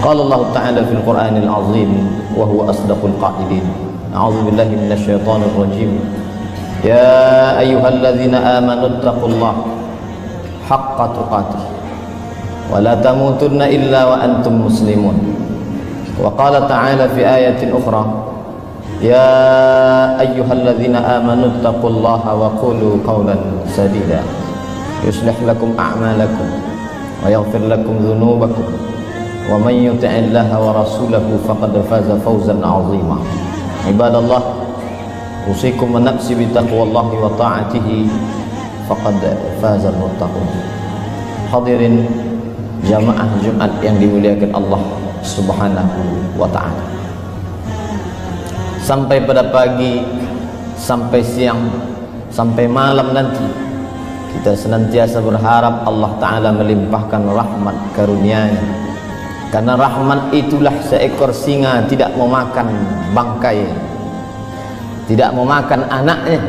قال الله تعالى في القرآن العظيم وهو أصدق القائلين أعوذ بالله من الشيطان الرجيم يا أيها الذين آمنوا اتقوا الله حق تقاته ولا تموتن إلا وأنتم مسلمون وقال تعالى في آية أخرى يا أيها الذين آمنوا اتقوا الله وقولوا قولا سديدا يصلح لكم أعمالكم ويغفر لكم ذنوبكم ومن يطع الله ورسوله فقد فاز فوزا عظيما عباد الله أوصيكم ونفسي بتقوى الله وطاعته فقد فاز المتقون. Hadirin jamaah Jumat yang dimuliakan Allah Subhanahu wa ta'ala, sampai pada pagi, sampai siang, sampai malam nanti kita senantiasa berharap Allah Ta'ala melimpahkan rahmat karunia-Nya, karena rahmat itulah seekor singa tidak memakan bangkai, tidak memakan anaknya,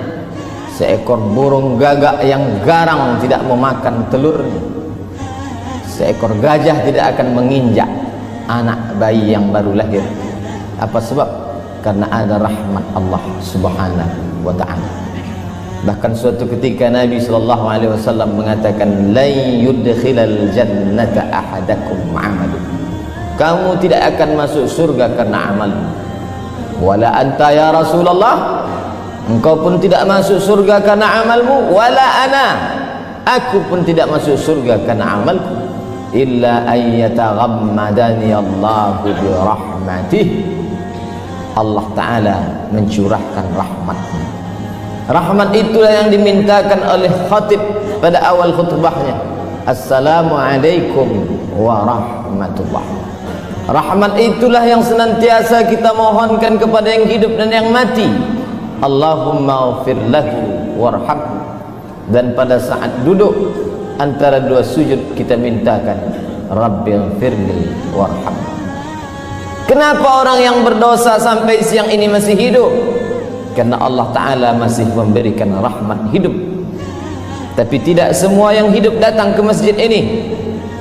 seekor burung gagak yang garang tidak memakan telurnya, seekor gajah tidak akan menginjak anak bayi yang baru lahir. Apa sebab? Karena ada rahmat Allah Subhanahu wa ta'ala. Bahkan suatu ketika Nabi SAW mengatakan la yudkhilal jannata ahadakum amalu, kamu tidak akan masuk surga karena amalmu. Wala anta ya Rasulullah, engkau pun tidak masuk surga karena amalmu. Wala ana, aku pun tidak masuk surga karena amalku. Illa ayyataghammadani Allahu birahmatih, Allah Ta'ala mencurahkan rahmatnya. Rahmat itulah yang dimintakan oleh khatib pada awal khutbahnya, Assalamualaikum warahmatullah. Rahmat itulah yang senantiasa kita mohonkan kepada yang hidup dan yang mati, Allahumma ghfir lahu warhamhu. Dan pada saat duduk antara dua sujud kita mintakan Rabbighfirli warhamni. Kenapa orang yang berdosa sampai siang ini masih hidup? Karena Allah Ta'ala masih memberikan rahmat hidup. Tapi tidak semua yang hidup datang ke masjid ini.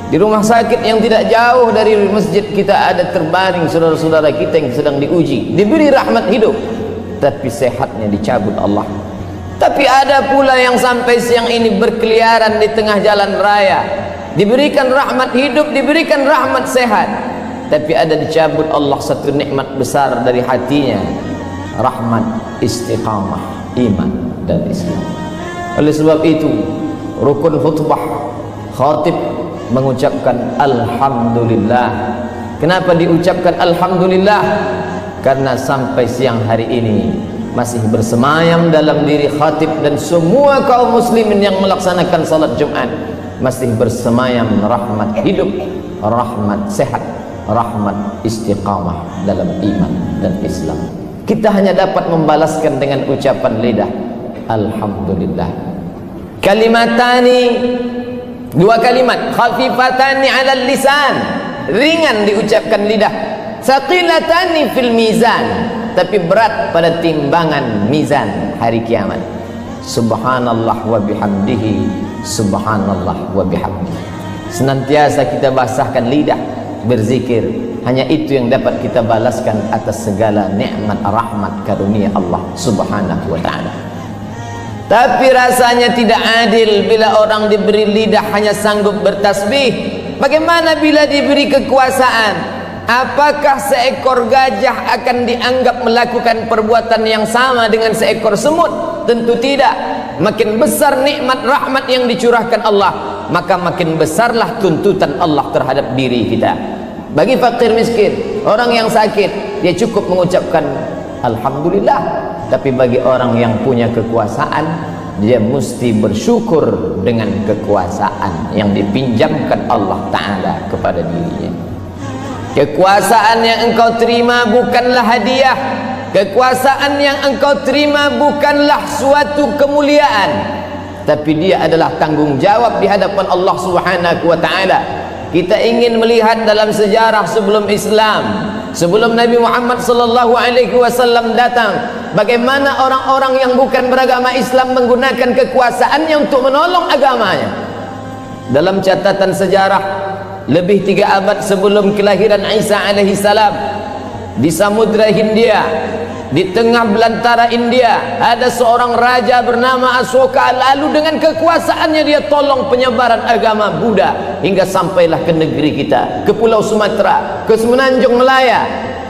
Di rumah sakit yang tidak jauh dari masjid kita ada terbaring saudara-saudara kita yang sedang diuji, diberi rahmat hidup, tapi sehatnya dicabut Allah. Tapi ada pula yang sampai siang ini berkeliaran di tengah jalan raya, diberikan rahmat hidup, diberikan rahmat sehat, tapi ada dicabut Allah satu nikmat besar dari hatinya, rahmat istiqamah iman dan Islam. Oleh sebab itu rukun khutbah khatib mengucapkan alhamdulillah. Kenapa diucapkan alhamdulillah? Karena sampai siang hari ini masih bersemayam dalam diri khatib dan semua kaum muslimin yang melaksanakan salat Jumat, masih bersemayam rahmat hidup, rahmat sehat, rahmat istiqamah dalam iman dan Islam. Kita hanya dapat membalaskan dengan ucapan lidah alhamdulillah. Kalimatani, dua kalimat, khafifatani 'alal lisan, ringan diucapkan lidah, saqilatani fil mizan, tapi berat pada timbangan mizan hari kiamat. Subhanallah wa bihamdihi, subhanallah wa bihamdihi. Senantiasa kita basahkan lidah berzikir, hanya itu yang dapat kita balaskan atas segala nikmat rahmat karunia Allah Subhanahu wa ta'ala. Tapi rasanya tidak adil bila orang diberi lidah hanya sanggup bertasbih. Bagaimana bila diberi kekuasaan? Apakah seekor gajah akan dianggap melakukan perbuatan yang sama dengan seekor semut? Tentu tidak. Makin besar nikmat rahmat yang dicurahkan Allah, maka makin besarlah tuntutan Allah terhadap diri kita. Bagi fakir miskin, orang yang sakit, dia cukup mengucapkan alhamdulillah. Tapi bagi orang yang punya kekuasaan, dia mesti bersyukur dengan kekuasaan yang dipinjamkan Allah Ta'ala kepada dirinya. Kekuasaan yang engkau terima bukanlah hadiah. Kekuasaan yang engkau terima bukanlah suatu kemuliaan, tapi dia adalah tanggung jawab di hadapan Allah Subhanahu wa ta'ala. Kita ingin melihat dalam sejarah sebelum Islam, sebelum Nabi Muhammad sallallahu alaihi wasallam datang, bagaimana orang-orang yang bukan beragama Islam menggunakan kekuasaannya untuk menolong agamanya. Dalam catatan sejarah lebih 3 abad sebelum kelahiran Isa alaihi salam, di Samudra Hindia, di tengah belantara India, ada seorang raja bernama Asoka. Lalu dengan kekuasaannya dia tolong penyebaran agama Buddha hingga sampailah ke negeri kita, ke Pulau Sumatera, ke Semenanjung Melaya.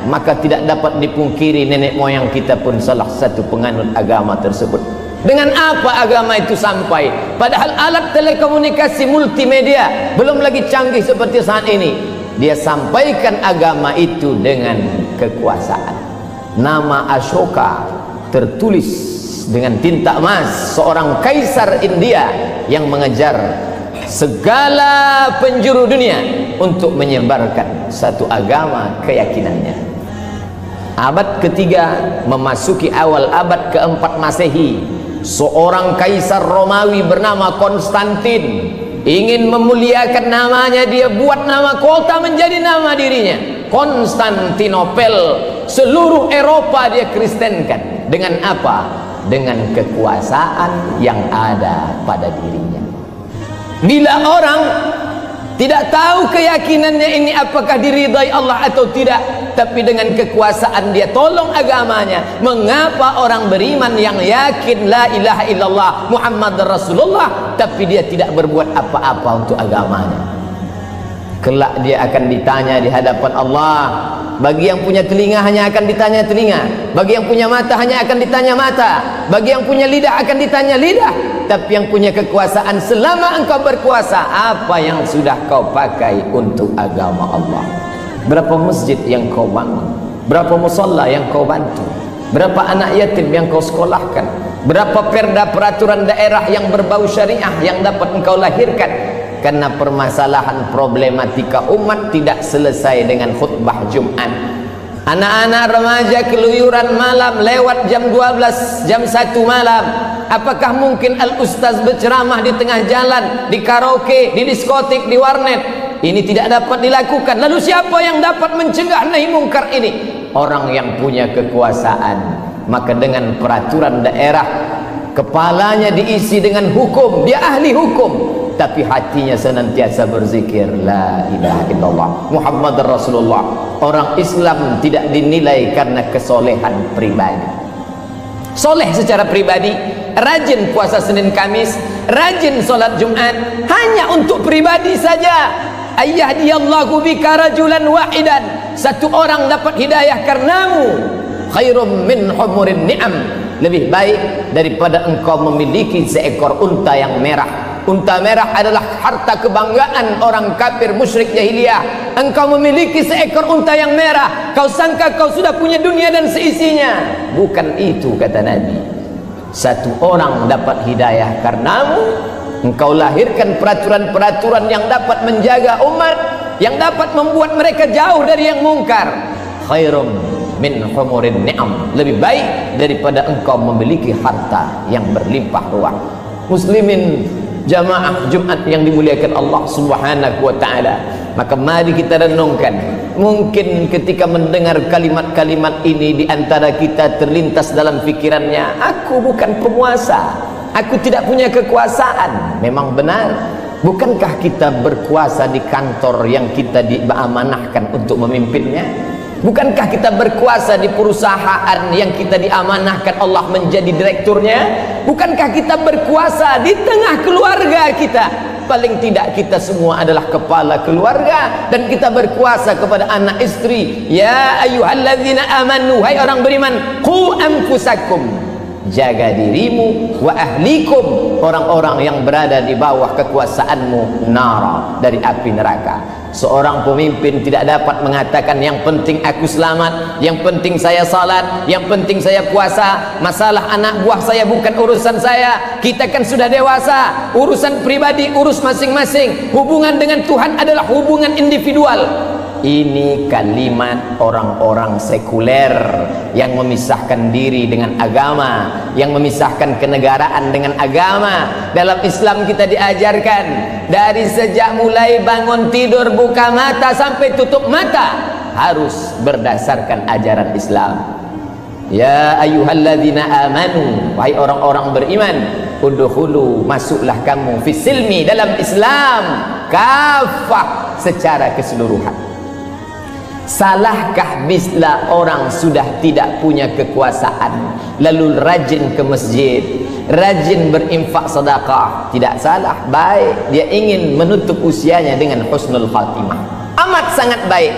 Maka tidak dapat dipungkiri nenek moyang kita pun salah satu penganut agama tersebut. Dengan apa agama itu sampai? Padahal alat telekomunikasi multimedia belum lagi canggih seperti saat ini. Dia sampaikan agama itu dengan kekuasaan. Nama Ashoka tertulis dengan tinta emas, seorang kaisar India yang mengejar segala penjuru dunia untuk menyebarkan satu agama keyakinannya. Abad ketiga memasuki awal abad keempat Masehi, seorang kaisar Romawi bernama Konstantin ingin memuliakan namanya. Dia buat nama kota menjadi nama dirinya, Konstantinopel. Seluruh Eropa dia kristenkan. Dengan apa? Dengan kekuasaan yang ada pada dirinya. Bila orang tidak tahu keyakinannya ini apakah diridai Allah atau tidak, tapi dengan kekuasaan dia tolong agamanya. Mengapa orang beriman yang yakin la ilaha illallah Muhammad Rasulullah, tapi dia tidak berbuat apa-apa untuk agamanya? Kelak dia akan ditanya di hadapan Allah. Bagi yang punya telinga hanya akan ditanya telinga, bagi yang punya mata hanya akan ditanya mata, bagi yang punya lidah akan ditanya lidah. Tapi yang punya kekuasaan, selama engkau berkuasa, apa yang sudah kau pakai untuk agama Allah? Berapa masjid yang kau bangun? Berapa musalla yang kau bantu? Berapa anak yatim yang kau sekolahkan? Berapa perda peraturan daerah yang berbau syariah yang dapat engkau lahirkan? Karena permasalahan problematika umat tidak selesai dengan khutbah Jumat. Anak-anak remaja keluyuran malam lewat jam 12, jam 1 malam. Apakah mungkin al-ustaz berceramah di tengah jalan, di karaoke, di diskotik, di warnet? Ini tidak dapat dilakukan. Lalu siapa yang dapat mencegah nahi mungkar ini? Orang yang punya kekuasaan. Maka dengan peraturan daerah, kepalanya diisi dengan hukum, dia ahli hukum, tapi hatinya senantiasa berzikir la ilaha illallah Muhammad Rasulullah. Orang Islam tidak dinilai karena kesolehan pribadi. Soleh secara pribadi, rajin puasa Senin Kamis, rajin sholat Jumat, hanya untuk pribadi saja. Ayyahdiyallahu bika rajulan wahidan, satu orang dapat hidayah karenamu, khairum min humurin ni'am, lebih baik daripada engkau memiliki seekor unta yang merah. Unta merah adalah harta kebanggaan orang kafir musyrik jahiliyah. Engkau memiliki seekor unta yang merah, kau sangka kau sudah punya dunia dan seisinya. Bukan itu kata Nabi. Satu orang dapat hidayah karenamu, engkau lahirkan peraturan-peraturan yang dapat menjaga umat, yang dapat membuat mereka jauh dari yang mungkar. Khairum min humurin ni'am, lebih baik daripada engkau memiliki harta yang berlimpah ruah. Muslimin jamaah Jumat yang dimuliakan Allah Subhanahu wa ta'ala, maka mari kita renungkan. Mungkin ketika mendengar kalimat-kalimat ini, di antara kita terlintas dalam pikirannya, aku bukan penguasa, aku tidak punya kekuasaan. Memang benar. Bukankah kita berkuasa di kantor yang kita diamanahkan untuk memimpinnya? Bukankah kita berkuasa di perusahaan yang kita diamanahkan Allah menjadi direkturnya? Bukankah kita berkuasa di tengah keluarga kita? Paling tidak kita semua adalah kepala keluarga, dan kita berkuasa kepada anak istri. Ya ayyuhalladzina amanu, hai orang beriman, qu anfusakum, jaga dirimu, wa ahlikum, orang-orang yang berada di bawah kekuasaanmu, nara, dari api neraka. Seorang pemimpin tidak dapat mengatakan yang penting aku selamat, yang penting saya salat, yang penting saya puasa, masalah anak buah saya bukan urusan saya. Kita kan sudah dewasa, urusan pribadi urus masing-masing, hubungan dengan Tuhan adalah hubungan individual. Ini kalimat orang-orang sekuler yang memisahkan diri dengan agama, yang memisahkan kenegaraan dengan agama. Dalam Islam kita diajarkan dari sejak mulai bangun tidur, buka mata sampai tutup mata harus berdasarkan ajaran Islam. Ya ayyuhalladzina amanu, wahai orang-orang beriman, udkhulu, masuklah kamu fi silmi, dalam Islam, kafah, secara keseluruhan. Salahkah bila orang sudah tidak punya kekuasaan lalu rajin ke masjid, rajin berinfak sedekah? Tidak salah, baik. Dia ingin menutup usianya dengan husnul khatimah, amat sangat baik.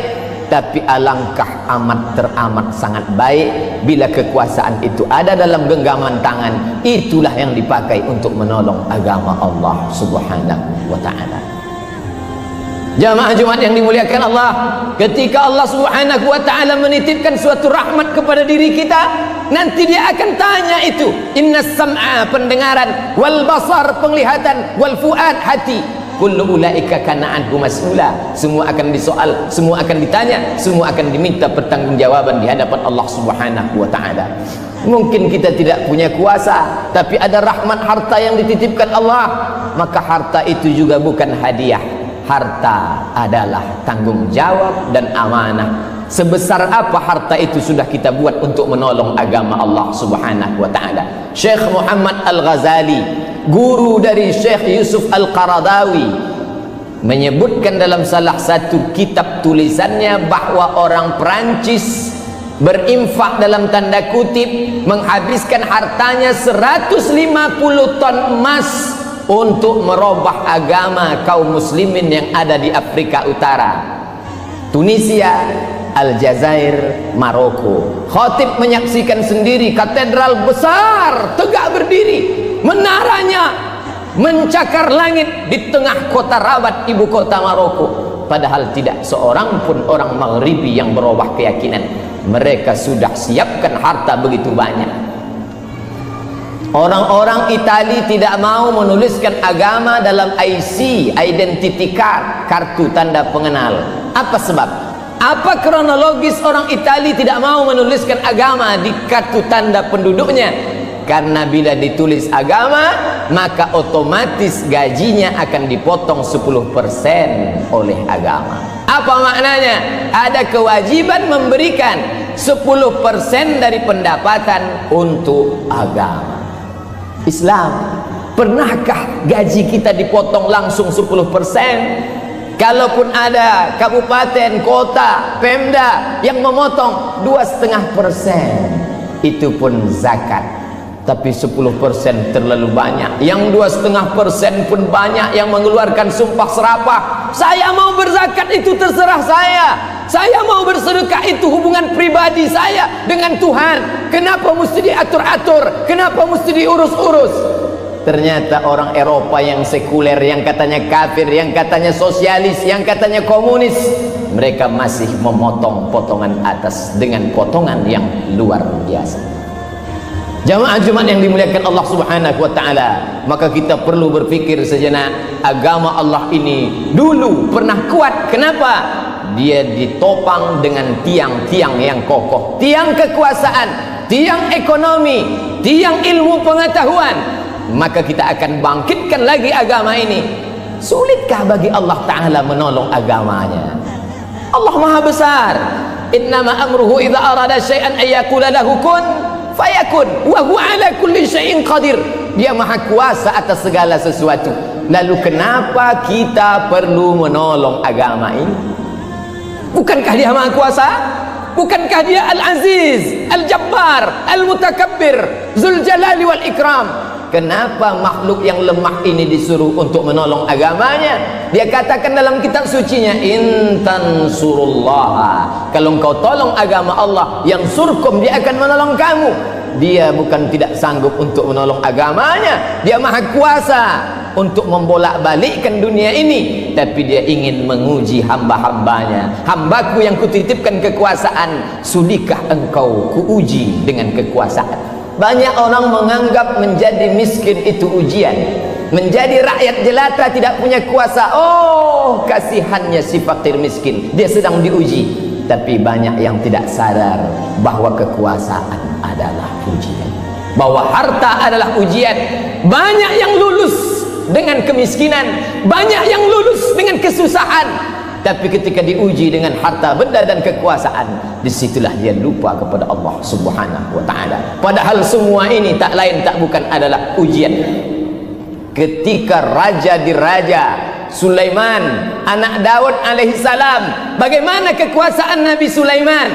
Tapi alangkah amat teramat sangat baik bila kekuasaan itu ada dalam genggaman tangan, itulah yang dipakai untuk menolong agama Allah Subhanahu wa ta'ala. Jamaah Jumat yang dimuliakan Allah, ketika Allah Subhanahu wa ta'ala menitipkan suatu rahmat kepada diri kita, nanti dia akan tanya itu, innas sam'a, pendengaran, wal basar, penglihatan, wal fuad, hati, kullu ulaika kana anhu mas'ula, semua akan disoal, semua akan ditanya, semua akan diminta pertanggungjawaban di hadapan Allah Subhanahu wa ta'ala. Mungkin kita tidak punya kuasa, tapi ada rahmat harta yang dititipkan Allah, maka harta itu juga bukan hadiah. Harta adalah tanggung jawab dan amanah. Sebesar apa harta itu sudah kita buat untuk menolong agama Allah Subhanahu wa ta'ala. Syekh Muhammad Al-Ghazali, guru dari Syekh Yusuf Al-Qaradawi, menyebutkan dalam salah satu kitab tulisannya bahwa orang Perancis berinfak dalam tanda kutip, menghabiskan hartanya 150 ton emas untuk merubah agama kaum muslimin yang ada di Afrika Utara, Tunisia, Aljazair, Maroko. Khatib menyaksikan sendiri katedral besar tegak berdiri, menaranya mencakar langit di tengah kota Rabat, ibu kota Maroko. Padahal tidak seorang pun orang Maghribi yang berubah keyakinan. Mereka sudah siapkan harta begitu banyak. Orang-orang Itali tidak mau menuliskan agama dalam IC, identity card, kartu tanda pengenal. Apa sebab? Apa kronologis orang Itali tidak mau menuliskan agama di kartu tanda penduduknya? Karena bila ditulis agama, maka otomatis gajinya akan dipotong 10% oleh agama. Apa maknanya? Ada kewajiban memberikan 10% dari pendapatan untuk agama. Islam, pernahkah gaji kita dipotong langsung 10%? Kalaupun ada kabupaten, kota, Pemda yang memotong 2,5%, itu pun zakat. Tapi 10% terlalu banyak. Yang 2,5% pun banyak yang mengeluarkan sumpah serapah. Saya mau berzakat, itu terserah saya. Saya mau bersedekah, itu hubungan pribadi saya dengan Tuhan. Kenapa mesti diatur-atur? Kenapa mesti diurus-urus? Ternyata orang Eropa yang sekuler, yang katanya kafir, yang katanya sosialis, yang katanya komunis, mereka masih memotong potongan atas dengan potongan yang luar biasa. Jamaah Jumat yang dimuliakan Allah Subhanahu wa ta'ala, maka kita perlu berpikir sejenak. Agama Allah ini dulu pernah kuat. Kenapa? Dia ditopang dengan tiang-tiang yang kokoh, tiang kekuasaan, tiang ekonomi, tiang ilmu pengetahuan. Maka kita akan bangkitkan lagi agama ini. Sulitkah bagi Allah Ta'ala menolong agamanya? Allah Maha Besar. Innama amruhu idza arada syai'an ayyakula lahu kun fayakun wa huwa ala kulli syai'in qadir. Dia Maha Kuasa atas segala sesuatu. Lalu kenapa kita perlu menolong agama ini? Bukankah dia Maha Kuasa? Bukankah dia Al-Aziz, Al-Jabbar, Al-Mutakabbir, Zul Jalali wal Ikram? Kenapa makhluk yang lemah ini disuruh untuk menolong agamanya? Dia katakan dalam kitab sucinya, in tansurullah, kalau engkau tolong agama Allah, yang surkum, dia akan menolong kamu. Dia bukan tidak sanggup untuk menolong agamanya. Dia Maha Kuasa untuk membolak-balikkan dunia ini, tapi dia ingin menguji hamba-hambanya. Hambaku yang kutitipkan kekuasaan, sudikah engkau kuuji dengan kekuasaan? Banyak orang menganggap menjadi miskin itu ujian, menjadi rakyat jelata tidak punya kuasa. Oh, kasihannya si fakir miskin, dia sedang diuji. Tapi banyak yang tidak sadar bahwa kekuasaan adalah ujian, bahwa harta adalah ujian. Banyak yang lulus dengan kemiskinan, banyak yang lulus dengan kesusahan, Tapi ketika diuji dengan harta benda dan kekuasaan, disitulah dia lupa kepada Allah Subhanahu wa ta'ala. Padahal semua ini tak lain tak bukan adalah ujian. Ketika raja diraja Sulaiman, anak Daud alaihissalam, bagaimana kekuasaan Nabi Sulaiman?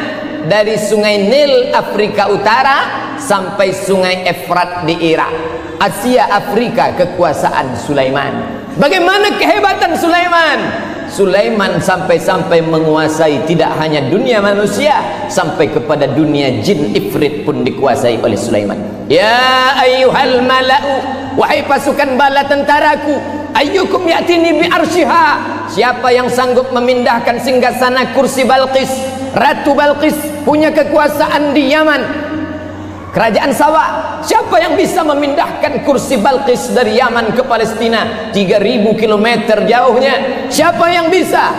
Dari sungai Nil Afrika Utara sampai sungai Efrat di Irak, Asia Afrika, kekuasaan Sulaiman. Bagaimana kehebatan Sulaiman? Sulaiman sampai-sampai menguasai tidak hanya dunia manusia, sampai kepada dunia jin ifrit pun dikuasai oleh Sulaiman. Ya ayyuhal mala'u, wahai pasukan bala tentaraku, ayyukum ya'tini bi arsyiha, siapa yang sanggup memindahkan singgasana kursi Balqis, Ratu Balqis punya kekuasaan di Yaman, kerajaan Sabah. Siapa yang bisa memindahkan kursi Balqis dari Yaman ke Palestina, 3000 km jauhnya? Siapa yang bisa?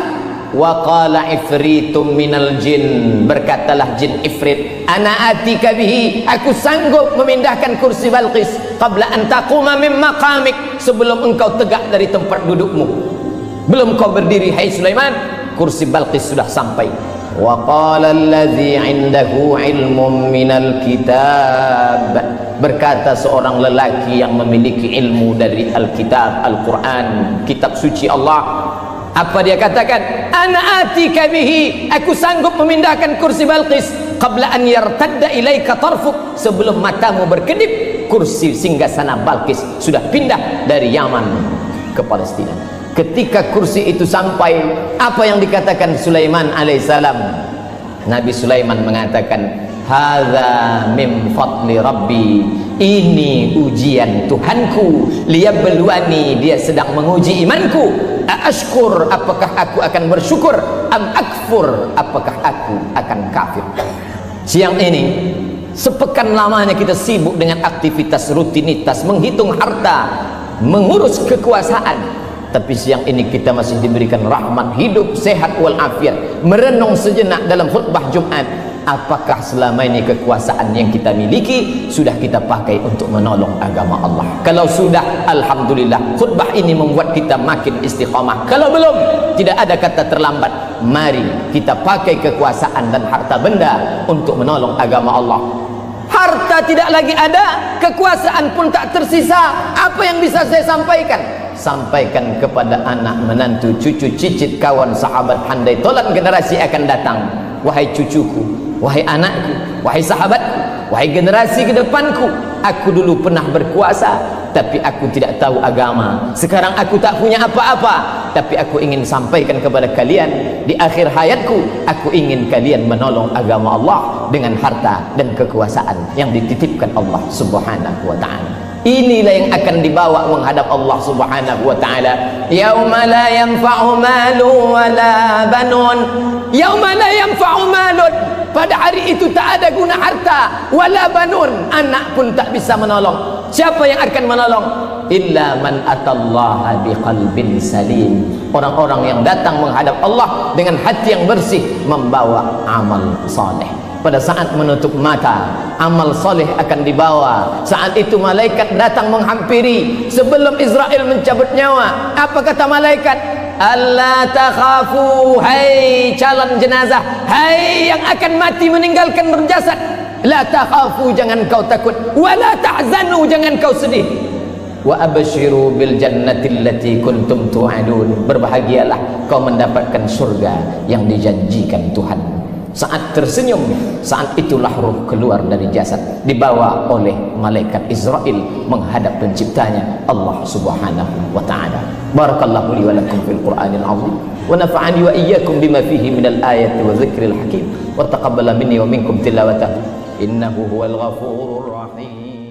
Wa qala ifritum minal jin, berkatalah jin ifrit, ana atika bihi, aku sanggup memindahkan kursi Balqis qabla an taquma min maqamik, sebelum engkau tegak dari tempat dudukmu. Belum kau berdiri hai Sulaiman, kursi Balqis sudah sampai. Wa qala allazi 'indahu 'ilmun minal kitab, berkata seorang lelaki yang memiliki ilmu dari Alkitab, Al-Quran, kitab suci Allah. Apa dia katakan? Ana atika bihi, aku sanggup memindahkan kursi Balqis qabla an yartadda ilaika tarfuk, sebelum matamu berkedip, kursi singgasana Balqis sudah pindah dari Yaman ke Palestina. Ketika kursi itu sampai, apa yang dikatakan Sulaiman alaihissalam? Nabi Sulaiman mengatakan, hadza min fadli rabbi, ini ujian Tuhanku, liyabluwani, dia sedang menguji imanku. Ashkur, apakah aku akan bersyukur, am akfur, apakah aku akan kafir. Siang ini sepekan lamanya kita sibuk dengan aktivitas rutinitas, menghitung harta, mengurus kekuasaan. Tapi siang ini kita masih diberikan rahmat hidup sehat walafiat, merenung sejenak dalam khutbah Jumat. Apakah selama ini kekuasaan yang kita miliki sudah kita pakai untuk menolong agama Allah? Kalau sudah, alhamdulillah, khutbah ini membuat kita makin istiqamah. Kalau belum, tidak ada kata terlambat. Mari kita pakai kekuasaan dan harta benda untuk menolong agama Allah. Harta tidak lagi ada, kekuasaan pun tak tersisa. Apa yang bisa saya sampaikan? Sampaikan kepada anak, menantu, cucu, cicit, kawan, sahabat, handai tolan generasi akan datang. Wahai cucuku, wahai anakku, wahai sahabatku, wahai generasi ke depanku, aku dulu pernah berkuasa, tapi aku tidak tahu agama. Sekarang aku tak punya apa-apa, tapi aku ingin sampaikan kepada kalian, di akhir hayatku, aku ingin kalian menolong agama Allah dengan harta dan kekuasaan yang dititipkan Allah Subhanahu wa ta'ala. Inilah yang akan dibawa menghadap Allah Subhanahu wa ta'ala. Yauma la yanfa'u malun wala banun. Yauma la yanfa'u malun, pada hari itu tak ada guna harta, wala banun, anak pun tak bisa menolong. Siapa yang akan menolong? Illa man atallaha biqalbin salim, orang-orang yang datang menghadap Allah dengan hati yang bersih, membawa amal saleh. Pada saat menutup mata, amal soleh akan dibawa. Saat itu malaikat datang menghampiri. Sebelum Israel mencabut nyawa, apa kata malaikat? Allah takhafu, hai calon jenazah, hai yang akan mati meninggalkan berjasad, la takhafu, jangan kau takut, wala tahzanu, jangan kau sedih, wa abshiru bil jannati allati kuntum tu'adun, berbahagialah kau mendapatkan surga yang dijanjikan Tuhan. Saat tersenyum, saat itulah ruh keluar dari jasad, dibawa oleh malaikat Israel menghadap penciptanya Allah Subhanahu wa ta'ala. Barakallahu li wa lakum fil Qur'anil azim, wa nafa'ani wa iyyakum bima fihi minal ayati wa dzikril hakim, wa taqabbala minni wa minkum tilawatahu, innahu huwal ghafurur rahim.